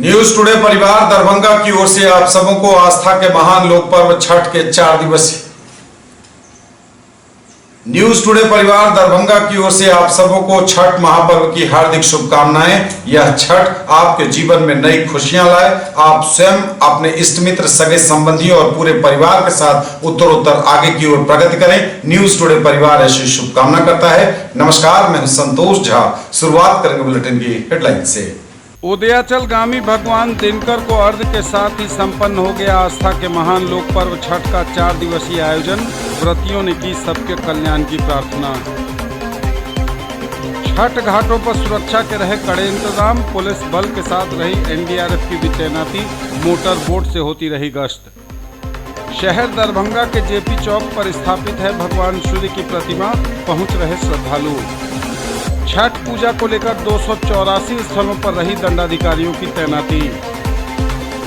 News today परिवार दरभंगा की ओर से आप सबों को आस्था के महान लोक पर्व छठ के 4 दिवसीय न्यूज टुडे परिवार दरभंगा की ओर से आप सबों को छठ महापर्व की हार्दिक शुभकामनाएं। यह छठ आपके जीवन में नई खुशियां लाए। आप स्वयं अपने इष्ट मित्र सगे संबंधियों और पूरे परिवार के साथ उत्तरोत्तर आगे की ओर प्रगति करें। न्यूज टुडे परिवार ऐसी शुभकामना करता है। नमस्कार, मैं हूं संतोष झा। शुरुआत करेंगे बुलेटिन की हेडलाइन से। उदयाचलगामी भगवान दिनकर को अर्घ्य के साथ ही संपन्न हो गया आस्था के महान लोक पर्व छठ का 4 दिवसीय आयोजन। व्रतियों ने की सबके कल्याण की प्रार्थना। छठ घाटों पर सुरक्षा के रहे कड़े इंतजाम। पुलिस बल के साथ रही एनडीआरएफ की भी तैनाती। मोटर बोट से होती रही गश्त। शहर दरभंगा के जेपी चौक पर स्थापित है भगवान सूर्य की प्रतिमा। पहुंच रहे श्रद्धालु। छठ पूजा को लेकर 284 स्थलों पर रही दंडाधिकारियों की तैनाती।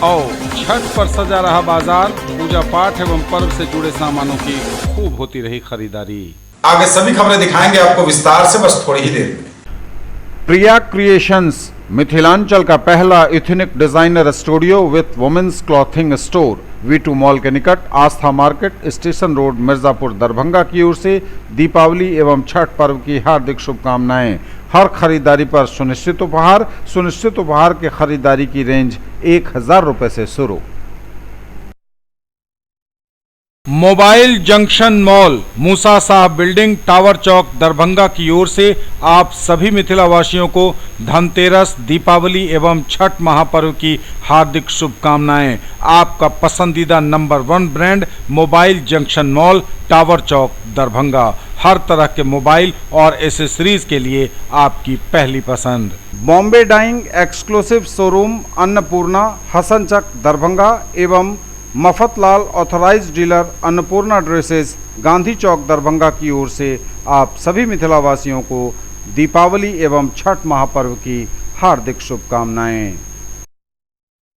और छठ पर सजा रहा बाजार। पूजा पाठ एवं पर्व से जुड़े सामानों की खूब होती रही खरीदारी। आगे सभी खबरें दिखाएंगे आपको विस्तार से, बस थोड़ी ही देर में। प्रिया क्रिएशंस मिथिलांचल का पहला ethnic designer studio with women's clothing store V2 mall के निकट Aastha market station road Mirzapur Darbhanga की ओर से दीपावली एवं छठ पर्व की हार्दिक शुभकामनाएं। हर खरीदारी पर सुनिश्चित उपहार के खरीदारी की रेंज 1000 रुपए से शुरू। मोबाइल जंक्शन मॉल मूसा साहब बिल्डिंग टावर चौक दरभंगा की ओर से आप सभी मिथिलावासियों को धनतेरस, दीपावली एवं छठ महापर्व की हार्दिक शुभकामनाएं। आपका पसंदीदा number 1 brand mobile junction mall tower चौक दरभंगा। हर तरह के मोबाइल और एसेसरीज के लिए आपकी पहली पसंद। Bombay dyeing exclusive showroom Annapurna Hasanchak Darbhanga एवं Mafatlal authorised dealer Annapurna dresses Gandhi चौक दरभंगा की ओर से आप सभी मिथिलावासियों को दीपावली एवं छठ महापर्व की हार्दिक शुभकामनाएं।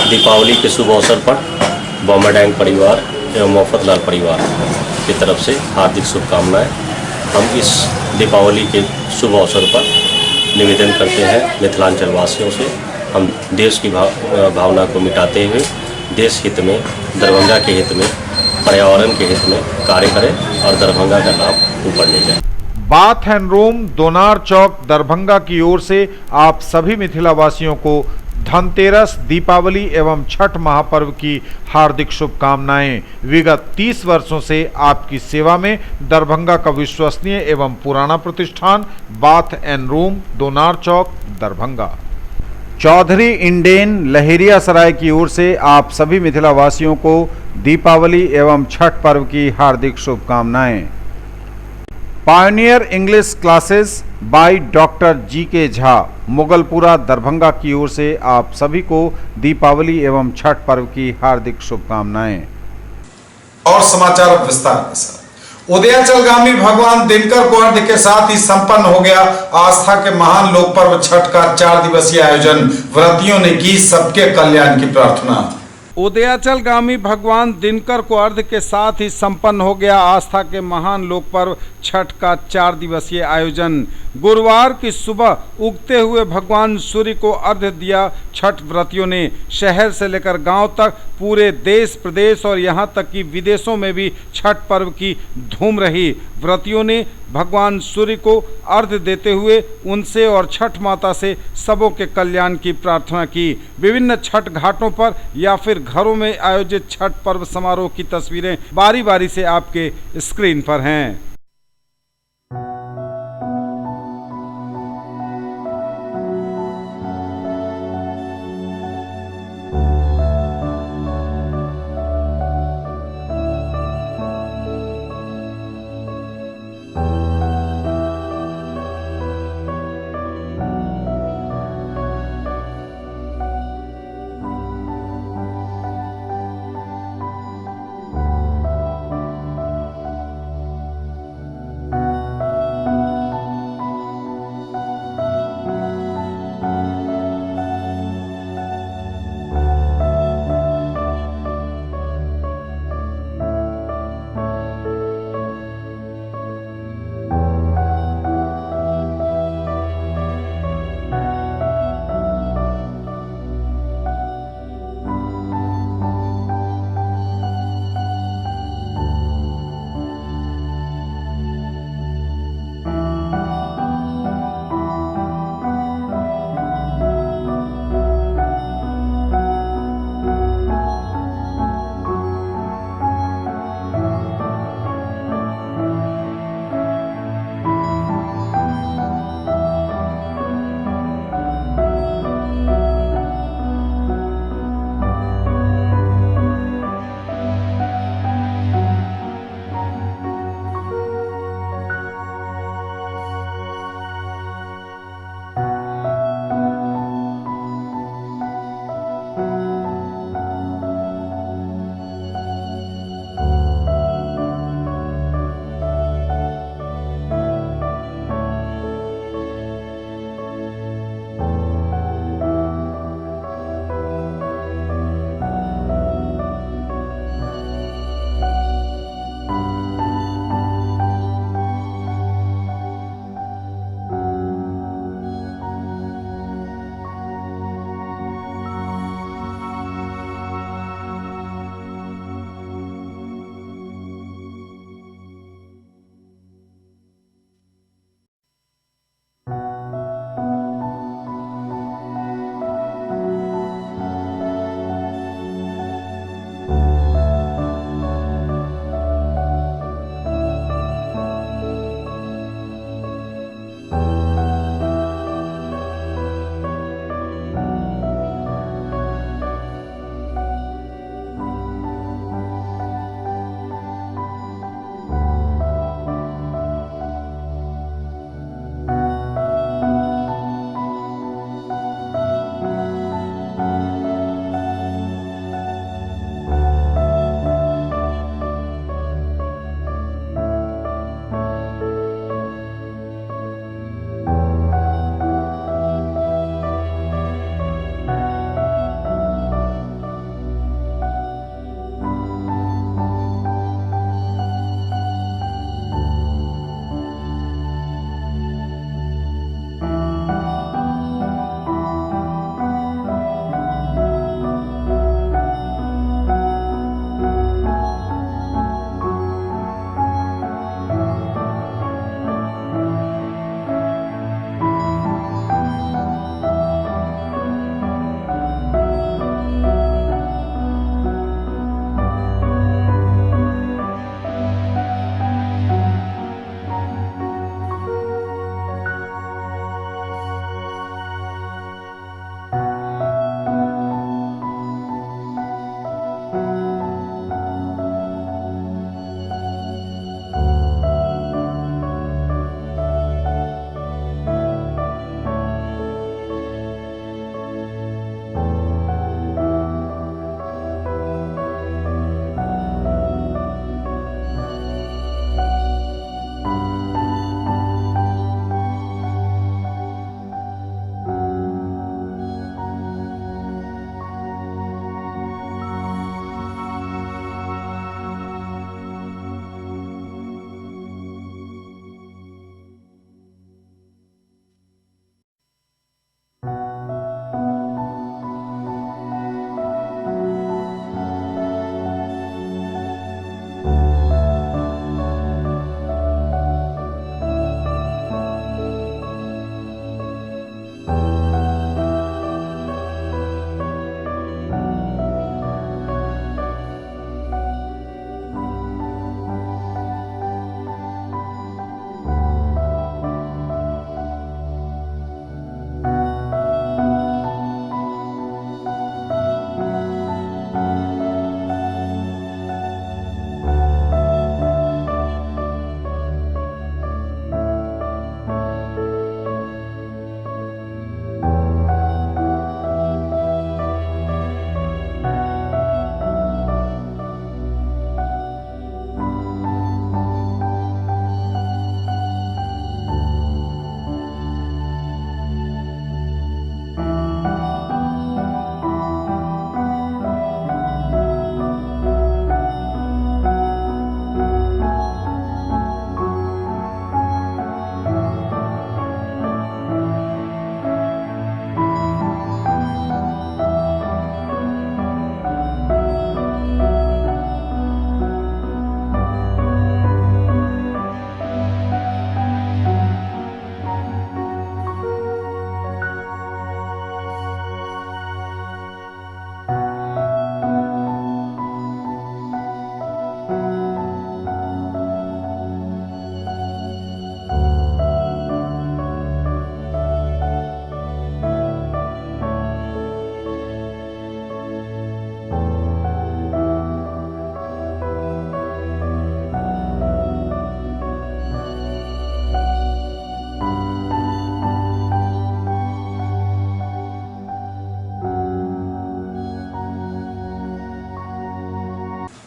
दीपावली के शुभ अवसर पर बॉम्बे डाइंग परिवार एवं मफतलाल परिवार की तरफ से हार्दिक शुभकामनाएं। हम इस दीपावली के शुभ अवसर पर निवेदन करते हैं मिथिलांचल वासियों से, हम देश की भावना को मिटाते हुए देश हित में, दरभंगा के हित में, पर्यावरण के हित में कार्य करें और दरभंगा का नाम ऊपर ले जाए। बाथ एंड रूम दोनार चौक दरभंगा की ओर से आप सभी मिथिलावासियों को धनतेरस, दीपावली एवं छठ महापर्व की हार्दिक शुभकामनाएं। विगत 30 वर्षों से आपकी सेवा में दरभंगा का विश्वसनीय एवं पुराना प्रतिष्ठान बाथ एंड रूम दोनार चौक दरभंगा। चौधरी इंडेन लहेरिया सराय की ओर से आप सभी मिथिलावासियों को दीपावली एवं छठ पर्व की हार्दिक शुभकामनाएं। Pioneer English classes by doctor GK. Jha Mughalpura Darbhanga की ओर से आप सभी को दीपावली एवं छठ पर्व की हार्दिक शुभकामनाएं। और समाचार अब विस्तार के साथ। उदयाचलगामी भगवान दिनकर को अर्घ्य के साथ ही संपन्न हो गया आस्था के महान लोक पर्व छठ का 4 दिवसीय आयोजन। व्रतियों ने की सबके कल्याण की प्रार्थना। उदयाचलगामी भगवान दिनकर को अर्घ्य के साथ ही संपन्न हो गया आस्था के महान लोक पर्व छठ का 4 दिवसीय आयोजन। गुरुवार की सुबह उगते हुए भगवान सूर्य को अर्घ्य दिया छठ व्रतियों ने। शहर से लेकर गांव तक पूरे देश प्रदेश और यहां तक कि विदेशों में भी छठ पर्व की धूम रही। व्रतियों ने भगवान सूर्य को अर्घ्य देते हुए उनसे और छठ माता से सबों के कल्याण की प्रार्थना की। विभिन्न छठ घाटों पर या फिर घरों में आयोजित छठ पर्व समारोह की तस्वीरें बारी बारी से आपके स्क्रीन पर हैं।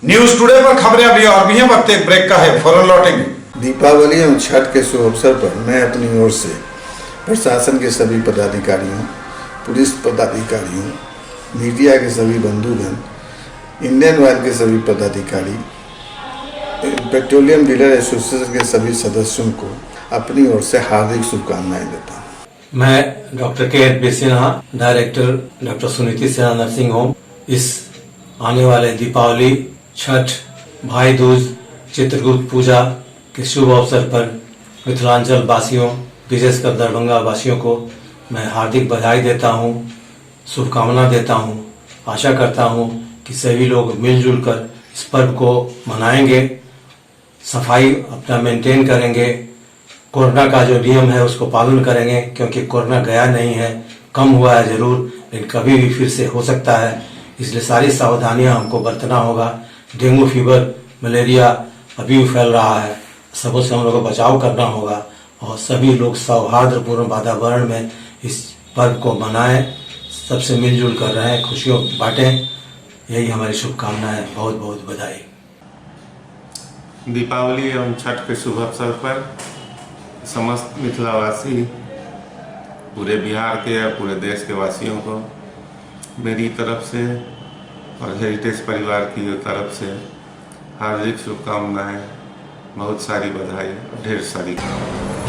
न्यूज टुडे पर खबरें अभी और भी हैं, वक्त एक ब्रेक का है, फौरन लौटेंगे। दीपावली एवं छठ के शुभ अवसर पर मैं अपनी ओर से प्रशासन के सभी पदाधिकारियों, पुलिस पदाधिकारियों, मीडिया के सभी बंधुगण, इंडियन ऑयल के सभी पदाधिकारी, पेट्रोलियम डीलर एसोसिएशन के सभी सदस्यों को अपनी ओर से हार्दिक शुभकामनाएं देता हूँ। मैं डॉक्टर के Sinha, director doctor Suniti Sinha nursing home, इस आने वाले दीपावली, छठ, भाई दूज, चित्रगुप्त पूजा के शुभ अवसर पर मिथिलांचल वासियों, विशेषकर दरभंगा वासियों को मैं हार्दिक बधाई देता हूँ, शुभकामना देता हूँ। आशा करता हूँ कि सभी लोग मिलजुल कर इस पर्व को मनाएंगे, सफाई अपना मेंटेन करेंगे, कोरोना का जो नियम है उसको पालन करेंगे, क्योंकि कोरोना गया नहीं है, कम हुआ है जरूर, लेकिन कभी भी फिर से हो सकता है, इसलिए सारी सावधानियां हमको बरतना होगा। डेंगू फीवर, मलेरिया अभी भी फैल रहा है, सबों से हम लोगों को बचाव करना होगा और सभी लोग सौहार्दपूर्ण वातावरण में इस पर्व को मनाएं, सबसे मिलजुल कर रहें, खुशियों बांटें, यही हमारी शुभकामनाएं है। बहुत बहुत बधाई। दीपावली एवं छठ के शुभ अवसर पर समस्त मिथिलावासी, पूरे बिहार के या पूरे देश के वासियों को मेरी तरफ से और हेरिटेज परिवार की तरफ से हार्दिक शुभकामनाएं, बहुत सारी बधाई, ढेर सारी।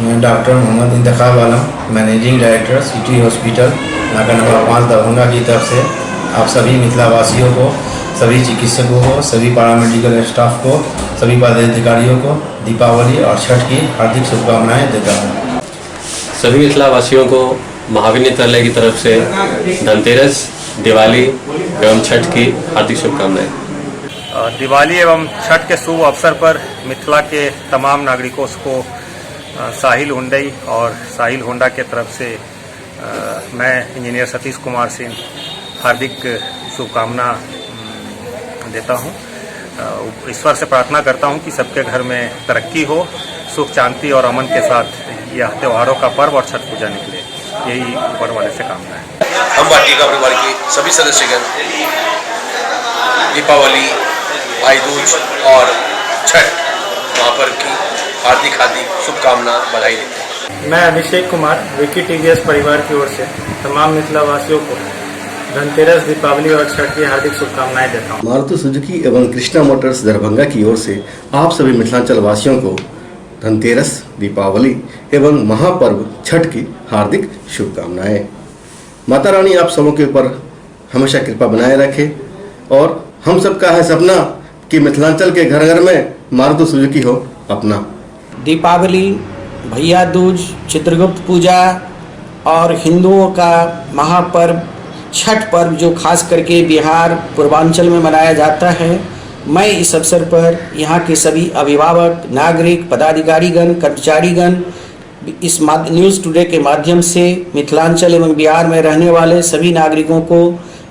मैं डॉक्टर मोहम्मद इंतखाब आलम, मैनेजिंग डायरेक्टर सिटी हॉस्पिटल नाका नंबर 5 दरभंगा की तरफ से आप सभी मिथिलावासियों को, सभी चिकित्सकों को, सभी पैरामेडिकल स्टाफ को, सभी पदाधिकारियों को दीपावली और छठ की हार्दिक शुभकामनाएं देता हूँ। सभी मिथिलावासियों को महावीर नेत्रालय की तरफ से धनतेरस, दिवाली एवं छठ की हार्दिक शुभकामनाएं। दिवाली एवं छठ के शुभ अवसर पर मिथिला के तमाम नागरिकों को साहिल हुंडई और साहिल होंडा के तरफ से मैं इंजीनियर सतीश कुमार सिंह हार्दिक शुभकामना देता हूं। ईश्वर से प्रार्थना करता हूं कि सबके घर में तरक्की हो, सुख शांति और अमन के साथ यह त्योहारों का पर्व और छठ पूजा निकले, यही ऊपर वाले से कामना है। हम वाटिका परिवार के सभी सदस्यगण दीपावली, भाई दूज और छठ महापर्व की हार्दिक शुभकामना, बधाई देते हैं। मैं अभिषेक कुमार, विकी टीवीएस परिवार की ओर से तमाम मिथिलावासियों को धनतेरस, दीपावली और छठ की हार्दिक शुभकामनाएं देता हूँ। मारुति सुजुकी एवं कृष्णा मोटर्स दरभंगा की ओर से आप सभी मिथिलांचल वासियों को धनतेरस, दीपावली एवं महापर्व छठ की हार्दिक शुभकामनाएं। माता रानी आप सबों के ऊपर हमेशा कृपा बनाए रखे और हम सबका है सपना कि मिथिलांचल के घर घर में मारुति सुजुकी हो अपना। दीपावली, भैया दूज, चित्रगुप्त पूजा और हिंदुओं का महापर्व छठ पर्व जो खास करके बिहार पूर्वांचल में मनाया जाता है, मैं इस अवसर पर यहाँ के सभी अभिभावक, नागरिक, पदाधिकारीगण, कर्मचारीगण, इस न्यूज़ टुडे के माध्यम से मिथिलांचल एवं बिहार में रहने वाले सभी नागरिकों को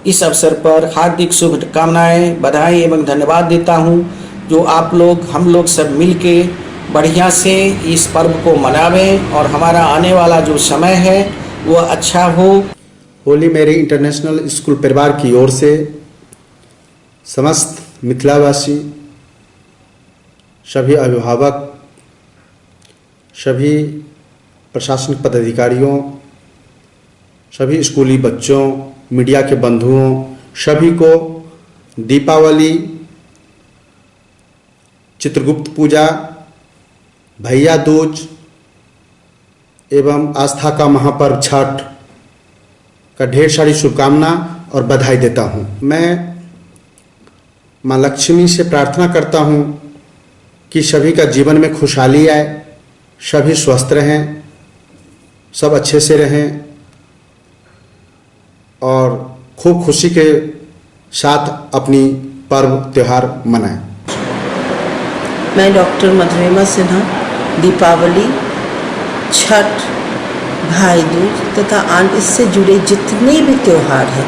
इस अवसर पर हार्दिक शुभकामनाएं, बधाई एवं धन्यवाद देता हूं, जो आप लोग, हम लोग सब मिलके बढ़िया से इस पर्व को मनावें और हमारा आने वाला जो समय है वह अच्छा हो। होली मेरी इंटरनेशनल स्कूल परिवार की ओर से समस्त मिथिलावासी, सभी अभिभावक, सभी प्रशासनिक पदाधिकारियों, सभी स्कूली बच्चों, मीडिया के बंधुओं, सभी को दीपावली, चित्रगुप्त पूजा, भैया दूज एवं आस्था का महापर्व छठ का ढेर सारी शुभकामना और बधाई देता हूं। मैं माँ लक्ष्मी से प्रार्थना करता हूं कि सभी का जीवन में खुशहाली आए, सभी स्वस्थ रहें, सब अच्छे से रहें और खूब खुशी के साथ अपनी पर्व त्यौहार मनाएं। मैं डॉक्टर मधुरिमा सिन्हा दीपावली, छठ, भाई दूज तथा इससे जुड़े जितने भी त्यौहार हैं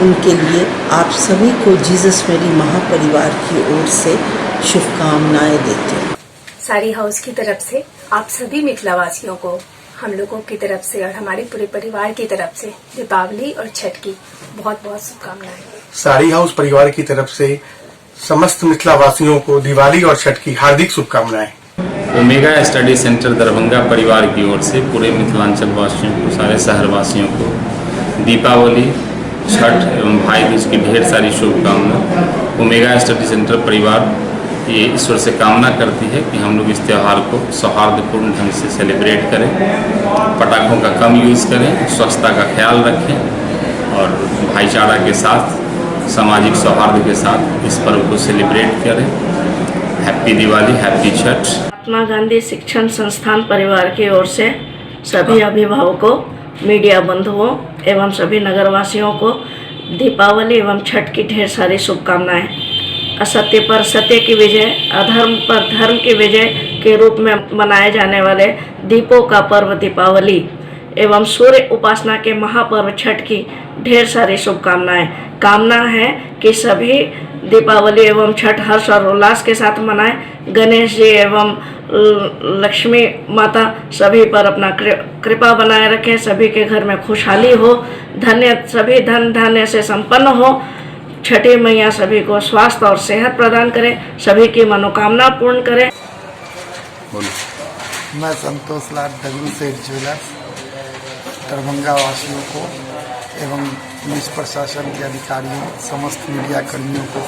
उनके लिए आप सभी को जीसस मेरी महापरिवार की ओर से शुभकामनाएं देते हैं। सारी हाउस की तरफ से आप सभी मिथिलावासियों को हम लोगों की तरफ से और हमारे पूरे परिवार की तरफ से दीपावली और छठ की बहुत बहुत शुभकामनाएं। सारी हाउस परिवार की तरफ से समस्त मिथिला वासियों को दिवाली और छठ की हार्दिक शुभकामनाएं। ओमेगा स्टडी सेंटर दरभंगा परिवार की ओर से पूरे मिथिलांचल वासियों को, सारे शहर वासियों को दीपावली, छठ एवं भाई दूज की ढेर सारी शुभकामनाएं। ओमेगा स्टडी सेंटर परिवार ये ईश्वर से कामना करती है कि हम लोग इस त्यौहार को सौहार्दपूर्ण ढंग से सेलिब्रेट करें, पटाखों का कम यूज़ करें, स्वच्छता का ख्याल रखें और भाईचारा के साथ, सामाजिक सौहार्द के साथ इस पर्व को सेलिब्रेट करें। Happy Diwali, happy Chhath. महात्मा गांधी शिक्षण संस्थान परिवार की ओर से सभी अभिभावकों, मीडिया बंधुओं एवं सभी नगरवासियों को दीपावली एवं छठ की ढेर सारी शुभकामनाएं। असत्य पर सत्य की विजय, अधर्म पर धर्म की विजय के रूप में मनाए जाने वाले दीपों का पर्व दीपावली एवं सूर्य उपासना के महापर्व छठ की ढेर सारी शुभकामनाएं। कामना है कि सभी दीपावली एवं छठ हर्ष और उल्लास के साथ मनाएं। गणेश जी एवं लक्ष्मी माता सभी पर अपना कृपा बनाए रखें, सभी के घर में खुशहाली हो, सभी धन धान्य से संपन्न हो। छठी मैया सभी को स्वास्थ्य और सेहत प्रदान करे, सभी की मनोकामना पूर्ण करे। मैं संतोष लाल डगरू सेठ ज्वेलर्स दरभंगा वासियों को एवं पुलिस प्रशासन के अधिकारियों, समस्त मीडिया कर्मियों को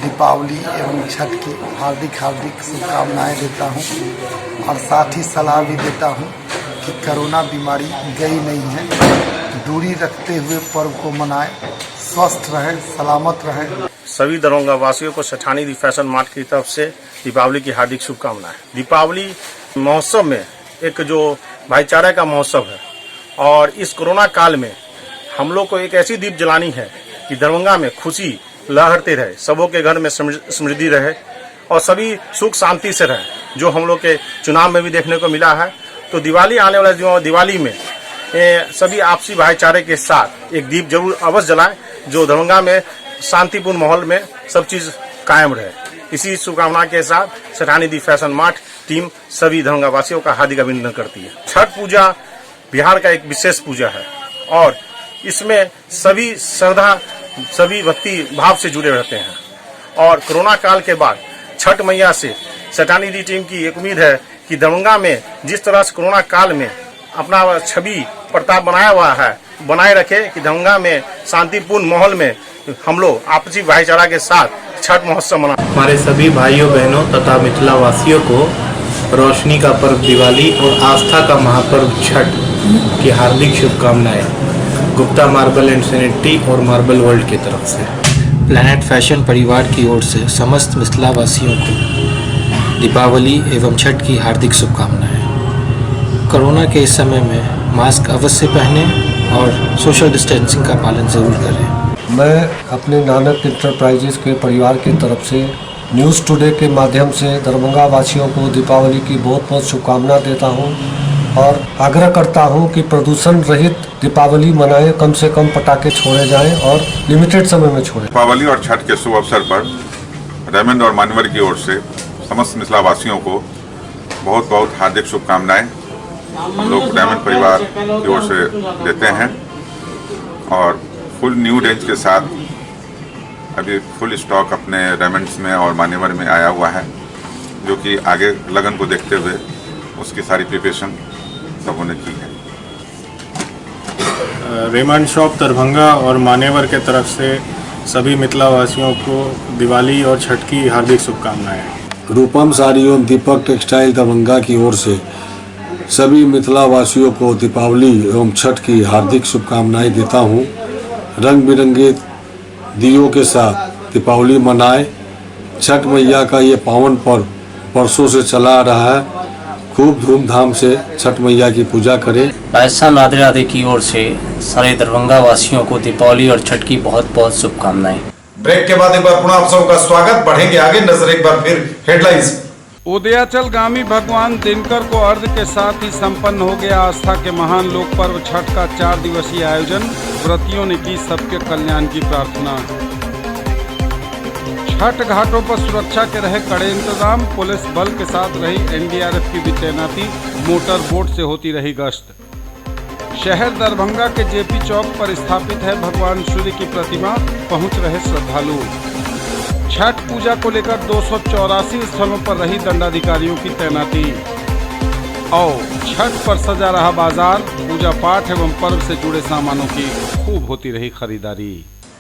दीपावली एवं छठ की हार्दिक शुभकामनाएं देता हूं और साथ ही सलाह भी देता हूं कि कोरोना बीमारी गई नहीं है, दूरी रखते हुए पर्व को मनाएं, स्वस्थ रहें, सलामत रहें। सभी दरभंगा वासियों को सेठानी दी फैशन मार्ट की तरफ से दीपावली की हार्दिक शुभकामनाएं। दीपावली महोत्सव में एक जो भाईचारा का महोत्सव है और इस कोरोना काल में हम लोग को एक ऐसी दीप जलानी है कि दरभंगा में खुशी लहरते रहे, सबों के घर में समृद्धि रहे और सभी सुख शांति से रहे, जो हम लोग के चुनाव में भी देखने को मिला है। तो दिवाली आने वाले दिवाली में सभी आपसी भाईचारे के साथ एक दीप जरूर अवश्य जलाएं, जो दरभंगा में शांतिपूर्ण माहौल में सब चीज कायम रहे। इसी शुभकामना के साथ सेठानी दी फैशन मार्ट टीम सभी दरभंगा वासियों का हार्दिक अभिनंदन करती है। छठ पूजा बिहार का एक विशेष पूजा है और इसमें सभी श्रद्धा, सभी भक्ति भाव से जुड़े रहते हैं और कोरोना काल के बाद छठ मैया से सेठानी दी टीम की एक उम्मीद है कि दरभंगा में जिस तरह से कोरोना काल में अपना छवि प्रताप बनाए रखे कि दरभंगा में शांतिपूर्ण माहौल में हम लोग आपसी भाईचारा के साथ छठ महोत्सव मना। हमारे सभी भाइयों बहनों तथा मिथिला वासियों को रोशनी का पर्व दिवाली और आस्था का महापर्व छठ की हार्दिक शुभकामनाएं। गुप्ता मार्बल एंड सैनिटरी और मार्बल वर्ल्ड की तरफ से। प्लैनेट फैशन परिवार की ओर से समस्त मिथिला वासियों को दीपावली एवं छठ की हार्दिक शुभकामनाएं। कोरोना के इस समय में मास्क अवश्य पहने और सोशल डिस्टेंसिंग का पालन जरूर करें। मैं अपने नानक इंटरप्राइजेस के परिवार की तरफ से न्यूज़ टुडे के माध्यम से दरभंगा वासियों को दीपावली की बहुत बहुत शुभकामना देता हूं और आग्रह करता हूं कि प्रदूषण रहित दीपावली मनाएं, कम से कम पटाखे छोड़े जाएं और लिमिटेड समय में छोड़ें। दीपावली और छठ के शुभ अवसर पर रेमंड और मानवर की ओर से समस्त मिथिला वासियों को बहुत बहुत हार्दिक शुभकामनाएं हम लोग रेमंड परिवार की ओर से देते हैं और फुल न्यू रेंज के साथ अभी फुल स्टॉक अपने रेमंड्स में और मान्यवर में आया हुआ है, जो कि आगे लगन को देखते हुए उसकी सारी प्रिपरेशन सबों ने की है। रेमंड शॉप दरभंगा और मान्यवर के तरफ से सभी मिथिला वासियों को दिवाली और छठ की हार्दिक शुभकामनाएं। रूपम साड़ी एवं दीपक टेक्सटाइल दरभंगा की ओर से सभी मिथिला वासियों को दीपावली एवं छठ की हार्दिक शुभकामनाएं देता हूं। रंग बिरंगे दियों के साथ दीपावली मनाएं। छठ मैया का ये पावन पर्व वर्षों से चला आ रहा है, खूब धूमधाम से छठ मैया की पूजा करें। राजस्थान राधे राधे की ओर से सारे दरभंगा वासियों को दीपावली और छठ की बहुत बहुत शुभकामनाएं। ब्रेक के बाद एक बार पुनः आप सबका स्वागत। बढ़ेंगे आगे, नजर एक बार फिर हेडलाइंस। उदयाचल गामी भगवान दिनकर को अर्घ के साथ ही संपन्न हो गया आस्था के महान लोक पर्व छठ का 4 दिवसीय आयोजन। व्रतियों ने की सबके कल्याण की प्रार्थना। छठ घाटों पर सुरक्षा के रहे कड़े इंतजाम। पुलिस बल के साथ रही एनडीआरएफ की भी तैनाती। मोटर बोट से होती रही गश्त। शहर दरभंगा के जेपी चौक पर स्थापित है भगवान सूर्य की प्रतिमा। पहुंच रहे श्रद्धालु। छठ पूजा को लेकर 284 स्थलों पर रही दंडाधिकारियों की तैनाती। और छठ पर सजा रहा बाजार, पूजा पाठ एवं पर्व से जुड़े सामानों की खूब होती रही खरीदारी।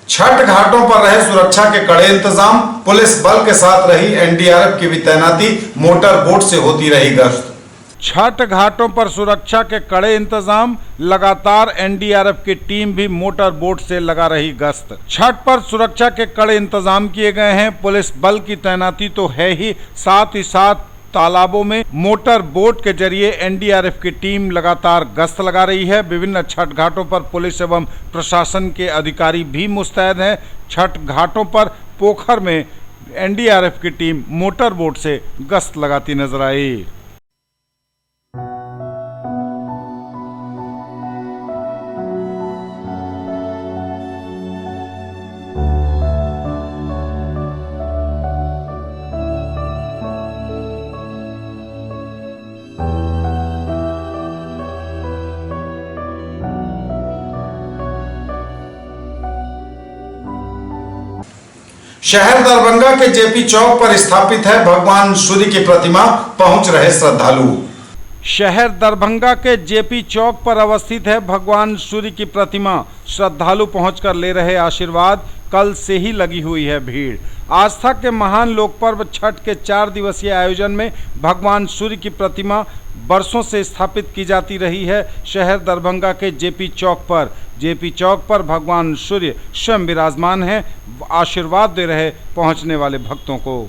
छठ घाटों पर रहे सुरक्षा के कड़े इंतजाम, पुलिस बल के साथ रही एनडीआरएफ की भी तैनाती, मोटर बोट से होती रही गश्त। छठ घाटों पर सुरक्षा के कड़े इंतजाम, लगातार एनडीआरएफ की टीम भी मोटर बोट से लगा रही गश्त। छठ पर सुरक्षा के कड़े इंतजाम किए गए हैं, पुलिस बल की तैनाती तो है ही, साथ ही साथ तालाबों में मोटर बोट के जरिए एनडीआरएफ की टीम लगातार गश्त लगा रही है। विभिन्न छठ घाटों पर पुलिस एवं प्रशासन के अधिकारी भी मुस्तैद हैं। छठ घाटों पर पोखर में एनडीआरएफ की टीम मोटर बोट से गश्त लगाती नजर आई। शहर दरभंगा के जेपी चौक पर स्थापित है भगवान सूर्य की प्रतिमा, पहुंच रहे श्रद्धालु। शहर दरभंगा के जेपी चौक पर अवस्थित है भगवान सूर्य की प्रतिमा, श्रद्धालु पहुंचकर ले रहे आशीर्वाद। कल से ही लगी हुई है भीड़। आस्था के महान लोक पर्व छठ के 4 दिवसीय आयोजन में भगवान सूर्य की प्रतिमा वर्षों से स्थापित की जाती रही है। शहर दरभंगा के जेपी चौक पर भगवान सूर्य स्वयं विराजमान हैं, आशीर्वाद दे रहे पहुंचने वाले भक्तों को।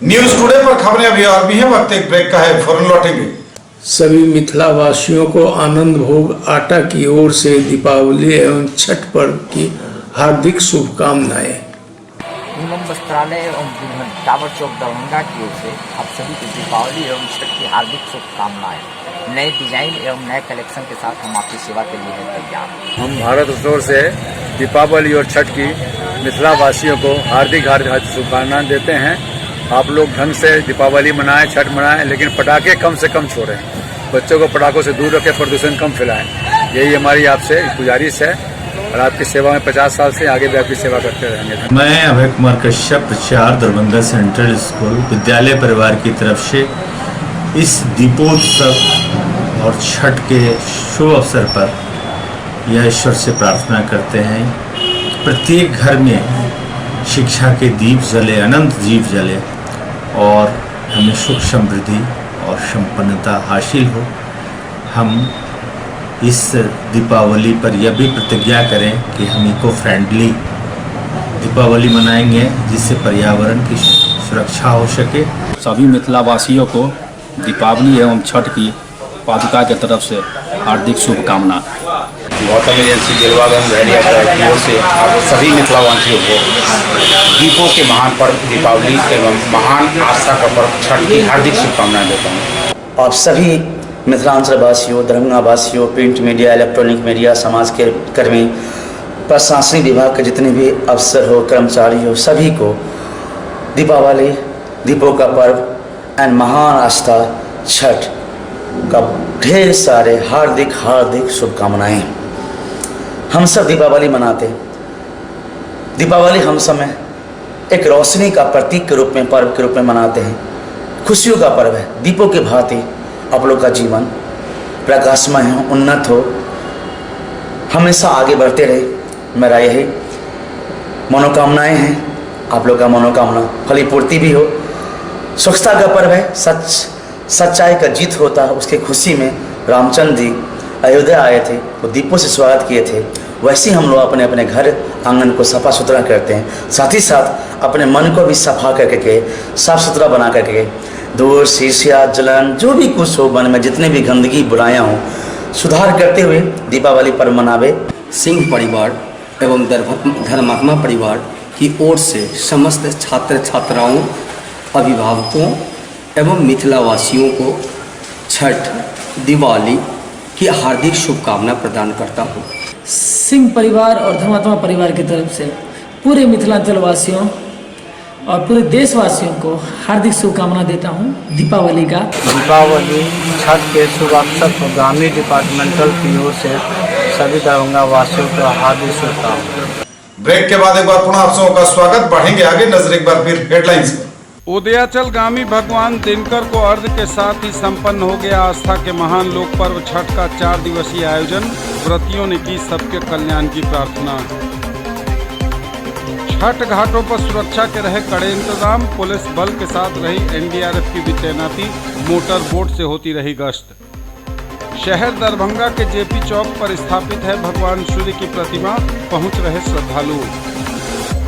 न्यूज टुडे पर खबरें अभी और भी हैं, वक्त एक ब्रेक का है, फौरन लौटेंगे। सभी मिथिला वासियों को आनंद भोग आटा की ओर से दीपावली एवं छठ पर्व की हार्दिक शुभकामनाएं। पूनम वस्त्रालय एवं टावर चौक दरभंगा की ओर से आप सभी को दीपावली एवं छठ की हार्दिक शुभकामनाएं। नए डिजाइन एवं नए कलेक्शन के साथ हम आपकी सेवा के लिए हैं तैयार। हम भारत स्टोर से दीपावली और छठ की मिथिला वासियों को हार्दिक शुभकामनाएं देते हैं। आप लोग ढंग से दीपावली मनाएं, छठ मनाएं, लेकिन पटाखे कम से कम छोड़ें। बच्चों को पटाखों से दूर रखें, प्रदूषण कम फैलाएं। यही हमारी आपसे गुजारिश है और आपकी सेवा में 50 साल से आगे भी आपकी सेवा करते रहेंगे। मैं अभय कुमार कश्यप, प्रचार दरभंगा सेंट्रल स्कूल विद्यालय परिवार की तरफ से इस दीपोत्सव और छठ के शुभ अवसर पर यह ईश्वर से प्रार्थना करते हैं कि प्रत्येक घर में शिक्षा के दीप जले, अनंत दीप जले और हमें सुख समृद्धि और संपन्नता हासिल हो। हम इस दीपावली पर यह भी प्रतिज्ञा करें कि हम इको फ्रेंडली दीपावली मनाएंगे, जिससे पर्यावरण की सुरक्षा हो सके। सभी मिथिला वासियों को दीपावली एवं छठ की पादुका की तरफ से हार्दिक शुभकामना। गौतम एजेंसी दिलवागंज बहरिया की ओर से आप सभी मिथिलावासियों को दीपों के महान पर्व दीपावली एवं महान आस्था का पर्व छठ की हार्दिक शुभकामनाएं देता हूँ। आप सभी मिथिलांचल वासियों, दरभंगा वासियों, प्रिंट मीडिया, इलेक्ट्रॉनिक मीडिया, समाज के कर्मी, प्रशासनिक विभाग के जितने भी अफसर हो, कर्मचारी हो, सभी को दीपावली, दीपों का पर्व एंड महान आस्था छठ का ढेर सारे हार्दिक शुभकामनाएं। हम सब दीपावली मनाते। दीपावली हम समय एक रोशनी का प्रतीक के रूप में, पर्व के रूप में मनाते हैं। खुशियों का पर्व है। दीपों के भांति आप लोग का जीवन प्रकाशमय हो, उन्नत हो, हमेशा आगे बढ़ते रहे। मेरा यही मनोकामनाएं हैं। आप लोग का मनोकामना फलीपूर्ति भी हो। स्वच्छता का पर्व है। सच्चाई का जीत होता है। उसके खुशी में रामचंद्र जी अयोध्या आए थे, वो दीपों से स्वागत किए थे। वैसे ही हम लोग अपने अपने घर आंगन को सफा सुथरा करते हैं। साथ ही साथ अपने मन को भी सफा करके, साफ सुथरा बना करके, दूर शीशिया जलन जो भी कुछ हो, मन में जितने भी गंदगी बुराइयाँ हों, सुधार करते हुए दीपावली पर्व मनावे। सिंह परिवार एवं धर्मात्मा परिवार की ओर से समस्त छात्र छात्राओं, अभिभावकों एवं मिथिलावासियों को छठ, दिवाली की हार्दिक शुभकामना प्रदान करता हूँ। सिंह परिवार और धर्मात्मा परिवार की तरफ से पूरे मिथिलांचल वासियों और पूरे देशवासियों को हार्दिक शुभकामना देता हूँ दीपावली का। दीपावली छठ के शुभ अवसर पर ग्रामीण डिपार्टमेंटल की ओर से सभी दरभंगा वासियों को हार्दिक शुभकामना। ब्रेक के बाद एक बार पुनः आप सबों का स्वागत। बढ़ेंगे आगे, नजर एक बार फिर हेडलाइंस पर। उदयाचल गामी भगवान दिनकर को अर्घ्य के साथ ही संपन्न हो गया आस्था के महान लोक पर्व छठ का 4 दिवसीय आयोजन। व्रतियों ने की सबके कल्याण की प्रार्थना। छठ घाटों पर सुरक्षा के रहे कड़े इंतजाम। पुलिस बल के साथ रही एनडीआरएफ की भी तैनाती। मोटर बोट से होती रही गश्त। शहर दरभंगा के जेपी चौक पर स्थापित है भगवान सूर्य की प्रतिमा। पहुंच रहे श्रद्धालु।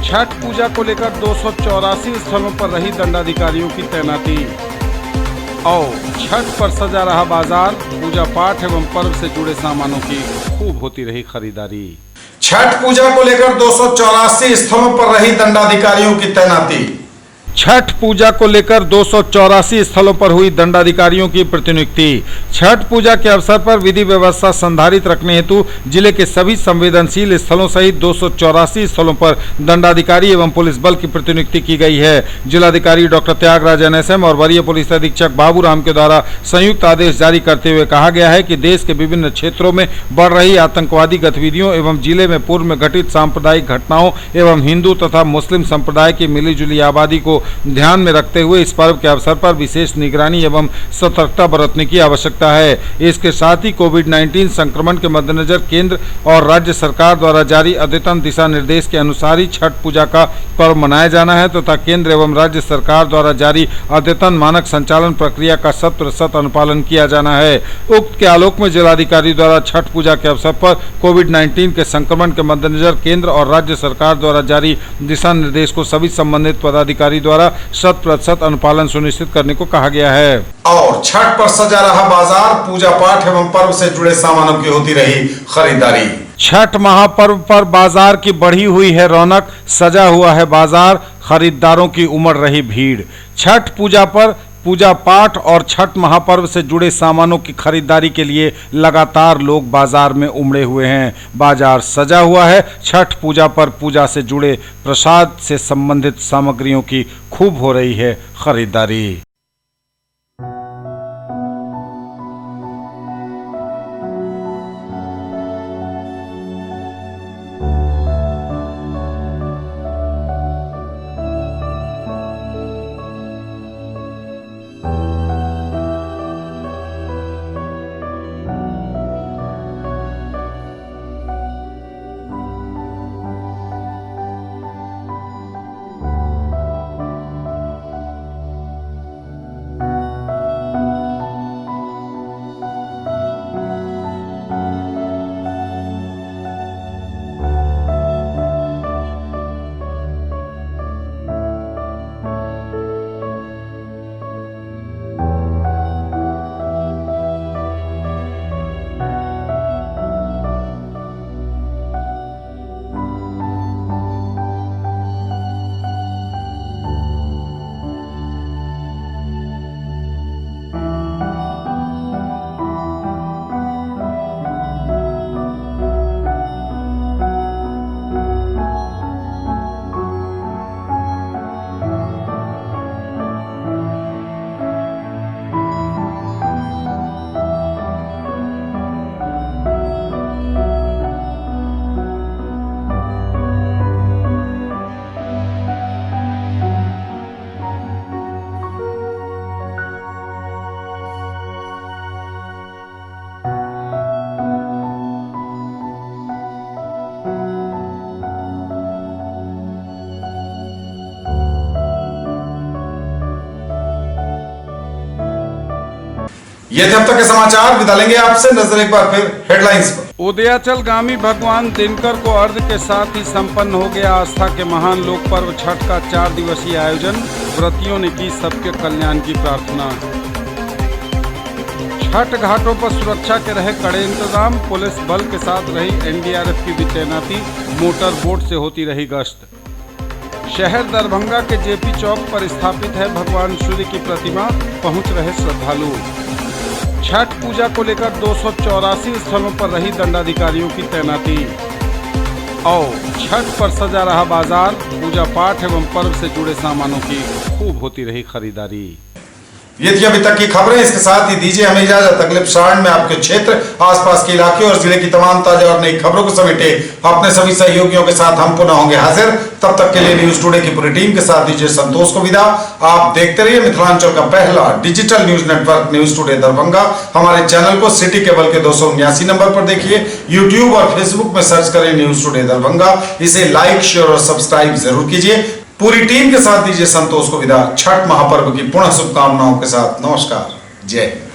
छठ पूजा को लेकर 284 स्थलों पर रही दंडाधिकारियों की तैनाती। और छठ पर सजा रहा बाजार। पूजा पाठ एवं पर्व से जुड़े सामानों की खूब होती रही खरीदारी। छठ पूजा को लेकर 284 स्थलों पर रही दंडाधिकारियों की तैनाती। छठ पूजा को लेकर 284 स्थलों पर हुई दंडाधिकारियों की प्रतिनियुक्ति। छठ पूजा के अवसर पर विधि व्यवस्था संधारित रखने हेतु जिले के सभी संवेदनशील स्थलों सहित 284 स्थलों पर दंडाधिकारी एवं पुलिस बल की प्रतिनियुक्ति की गई है। जिलाधिकारी डॉक्टर त्यागराज NSM और वरीय पुलिस अधीक्षक बाबूराम के द्वारा संयुक्त आदेश जारी करते हुए कहा गया है कि देश के विभिन्न क्षेत्रों में बढ़ रही आतंकवादी गतिविधियों एवं जिले में पूर्व में घटित सांप्रदायिक घटनाओं एवं हिंदू तथा मुस्लिम संप्रदाय की मिलीजुली आबादी को ध्यान में रखते हुए इस पर्व के अवसर पर विशेष निगरानी एवं सतर्कता बरतने की आवश्यकता है। इसके साथ ही कोविड-19 संक्रमण के मद्देनजर केंद्र और राज्य सरकार द्वारा जारी अद्यतन दिशा निर्देश के अनुसार ही छठ पूजा का पर्व मनाया जाना है तथा केंद्र एवं राज्य सरकार द्वारा जारी अद्यतन मानक संचालन प्रक्रिया का 100% अनुपालन किया जाना है। उक्त के आलोक में जिलाधिकारी द्वारा छठ पूजा के अवसर पर कोविड-19 के संक्रमण के मद्देनजर केंद्र और राज्य सरकार द्वारा जारी दिशा निर्देश को सभी संबंधित पदाधिकारी द्वारा 100% अनुपालन सुनिश्चित करने को कहा गया है। और छठ पर सजा रहा बाजार। पूजा पाठ एवं पर्व से जुड़े सामानों की होती रही खरीदारी। छठ महापर्व पर बाजार की बढ़ी हुई है रौनक। सजा हुआ है बाजार। खरीदारों की उमड़ रही भीड़। छठ पूजा पर पूजा पाठ और छठ महापर्व से जुड़े सामानों की खरीदारी के लिए लगातार लोग बाजार में उमड़े हुए हैं। बाजार सजा हुआ है। छठ पूजा पर पूजा से जुड़े प्रसाद से संबंधित सामग्रियों की खूब हो रही है खरीदारी। ये थे अब तक के समाचार। विदा लेंगे आपसे। नजर एक बार फिर हेडलाइंस पर। उदयाचल गामी भगवान दिनकर को अर्घ्य के साथ ही संपन्न हो गया आस्था के महान लोक पर्व छठ का 4 दिवसीय आयोजन। व्रतियों ने की सबके कल्याण की प्रार्थना। छठ घाटों पर सुरक्षा के रहे कड़े इंतजाम। पुलिस बल के साथ रही एनडीआरएफ की भी तैनाती। मोटर बोट से होती रही गश्त। शहर दरभंगा के जेपी चौक पर स्थापित है भगवान सूर्य की प्रतिमा, पहुंच रहे श्रद्धालु। छठ पूजा को लेकर 284 स्थलों पर रही दंडाधिकारियों की तैनाती। और छठ पर सजा रहा बाजार, पूजा पाठ एवं पर्व से जुड़े सामानों की खूब होती रही खरीदारी। ये थी अभी तक की खबरें। इसके साथ ही दीजिए हमें इजाजत। अगले प्रसारण में आपके क्षेत्र, आसपास के इलाके और जिले की तमाम ताजा और नई खबरों को समेटे अपने सभी सहयोगियों के साथ हम पुनः होंगे हाजिर। तब तक के लिए न्यूज टुडे की पूरी टीम के साथ दीजिए संतोष को विदा। आप देखते रहिए मिथिलांचल का पहला digital news network news today Darbhanga. हमारे चैनल को सिटी केबल के 279 नंबर पर देखिए। यूट्यूब और फेसबुक में सर्च करें न्यूज टुडे दरभंगा। इसे लाइक, शेयर और सब्सक्राइब जरूर कीजिए। पूरी टीम के साथ दीजिए संतोष को विदा। छठ महापर्व की पुनः शुभकामनाओं के साथ नमस्कार, जय हिंद।